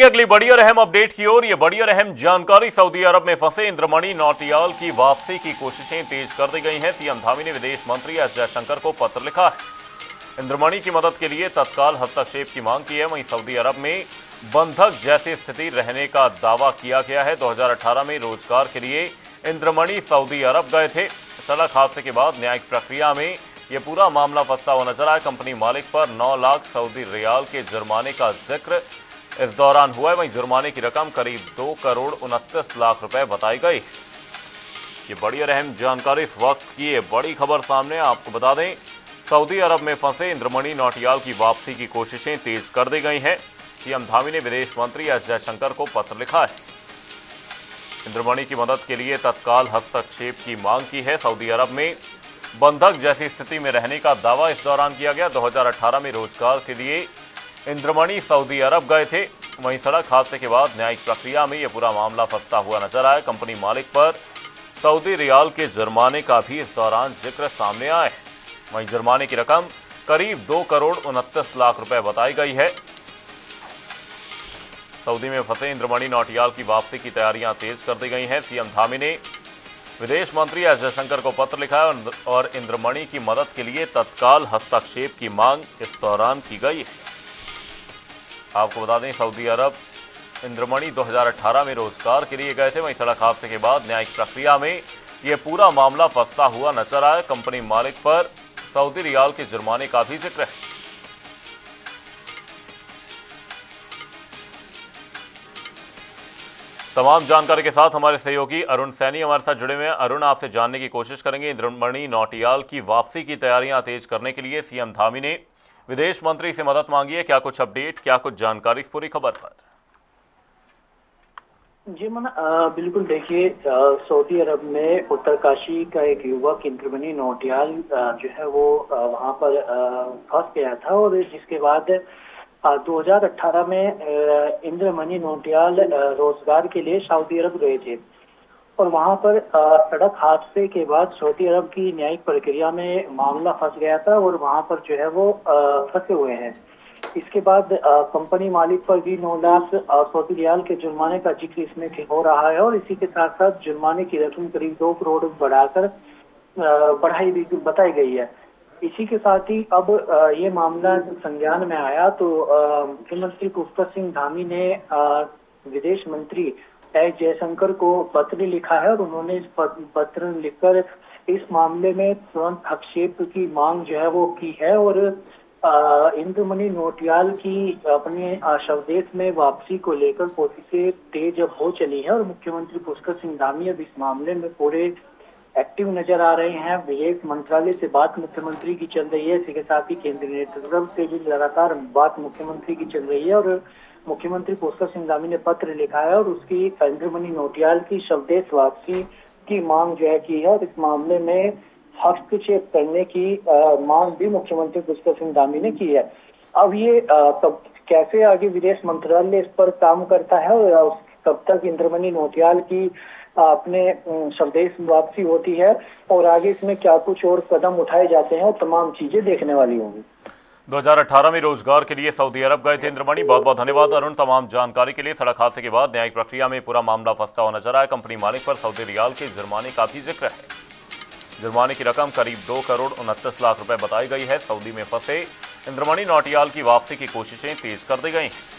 अगली बड़ी और अहम अपडेट की ओर। ये बड़ी और अहम जानकारी, सऊदी अरब में फंसे इंद्रमणि नौटियाल की वापसी की कोशिशें तेज कर दी गई हैं। सीएम धामी ने विदेश मंत्री एस जयशंकर को पत्र लिखा है। इंद्रमणि की मदद के लिए तत्काल हस्तक्षेप की मांग की है। वहीं सऊदी अरब में बंधक जैसी स्थिति रहने का दावा किया गया है। 2018 में रोजगार के लिए इंद्रमणि सऊदी अरब गए थे। सड़क हादसे के बाद न्यायिक प्रक्रिया में यह पूरा मामला फंसता हुआ नजर आया। कंपनी मालिक पर 9 लाख सऊदी रियाल के जुर्माने का जिक्र इस दौरान हुआ है। वहीं जुर्माने की रकम करीब 2 करोड़ 29 लाख रुपए बताई गई। ये बड़ी और अहम जानकारी इस वक्त की ये बड़ी खबर सामने। आपको बता दें, सऊदी अरब में फंसे इंद्रमणि नौटियाल की वापसी की कोशिशें तेज कर दी गई हैं। सीएम धामी ने विदेश मंत्री एस जयशंकर को पत्र लिखा है। इंद्रमणि की मदद के लिए तत्काल हस्तक्षेप की मांग की है। सऊदी अरब में बंधक जैसी स्थिति में रहने का दावा इस दौरान किया गया। 2018 में रोजगार के लिए इंद्रमणि सऊदी अरब गए थे। वहीं सड़क हादसे के बाद न्यायिक प्रक्रिया में यह पूरा मामला फंसता हुआ नजर आया। कंपनी मालिक पर सऊदी रियाल के जुर्माने का भी इस दौरान जिक्र सामने आया है। वहीं जुर्माने की रकम करीब 2 करोड़ 29 लाख रुपए बताई गई है। सऊदी में फंसे इंद्रमणि नौटियाल की वापसी की तैयारियां तेज कर दी गई हैं। सीएम धामी ने विदेश मंत्री एस जयशंकर को पत्र लिखा है और इंद्रमणि की मदद के लिए तत्काल हस्तक्षेप की मांग इस दौरान की गई है। आपको बता दें, सऊदी अरब इंद्रमणि 2018 में रोजगार के लिए गए थे। वहीं सड़क हादसे के बाद न्यायिक प्रक्रिया में यह पूरा मामला फंसता हुआ नजर आया। कंपनी मालिक पर सऊदी रियाल के जुर्माने का भी जिक्र है। तमाम जानकारी के साथ हमारे सहयोगी अरुण सैनी हमारे साथ जुड़े हुए हैं। अरुण, आपसे जानने की कोशिश करेंगे, इंद्रमणि नौटियाल की वापसी की तैयारियां तेज करने के लिए सीएम धामी ने विदेश मंत्री से मदद मांगी है। क्या कुछ अपडेट, क्या कुछ जानकारी इस पूरी खबर पर? जी मन, बिल्कुल देखिए, सऊदी अरब में उत्तरकाशी का एक युवक इंद्रमणि नौटियाल जो है वो वहां पर फंस गया था और जिसके बाद 2018 में इंद्रमणि नौटियाल रोजगार के लिए सऊदी अरब गए थे और वहां पर सड़क हादसे के बाद सऊदी अरब की न्यायिक प्रक्रिया में मामला फंस गया था और वहां पर जो है वो फंसे हुए हैं। इसके बाद कंपनी मालिक पर भी 9 लाख सऊदी रियाल के जुर्माने का जिक्र इसमें हो रहा है और इसी के साथ साथ जुर्माने की रकम करीब 2 करोड़ बढ़ाकर बढ़ाई भी बताई गई है। इसी के साथ ही अब ये मामला संज्ञान में आया तो मुख्यमंत्री पुष्कर सिंह धामी ने विदेश मंत्री एस जयशंकर को पत्र लिखा है और उन्होंने इस पत्र लिखकर इस मामले में तुरंत हस्तक्षेप की मांग जो है वो की है और इंद्रमणि नौटियाल की अपने स्वदेश में वापसी को लेकर कोशिशें तेज अब हो चली है और मुख्यमंत्री पुष्कर सिंह धामी अब इस मामले में पूरे एक्टिव नजर आ रहे हैं। विदेश मंत्रालय से बात मुख्यमंत्री की चल रही है, इसी के साथ ही केंद्रीय नेतृत्व से भी लगातार बात मुख्यमंत्री की चल रही है और मुख्यमंत्री पुष्कर सिंह धामी ने पत्र लिखा है और उसकी इंद्रमणि नौटियाल की स्वदेश वापसी की मांग जो है की है और इस मामले में हस्तक्षेप करने की मांग भी मुख्यमंत्री पुष्कर सिंह धामी ने की है। अब ये कब कैसे आगे विदेश मंत्रालय इस पर काम करता है और कब तक इंद्रमणि नौटियाल की अपने स्वदेश वापसी होती है और आगे इसमें क्या कुछ और कदम उठाए जाते हैं और तमाम चीजें देखने वाली होंगी। 2018 में रोजगार के लिए सऊदी अरब गए थे इंद्रमणि। बहुत बहुत धन्यवाद अरुण तमाम जानकारी के लिए। सड़क हादसे के बाद न्यायिक प्रक्रिया में पूरा मामला फंसता हुआ नजर आया। कंपनी मालिक पर सऊदी रियाल के जुर्माने का भी जिक्र है। जुर्माने की रकम करीब 2 करोड़ 29 लाख रुपए बताई गई है। सऊदी में फंसे इंद्रमणि नौटियाल की वापसी की कोशिशें तेज कर दी गई हैं।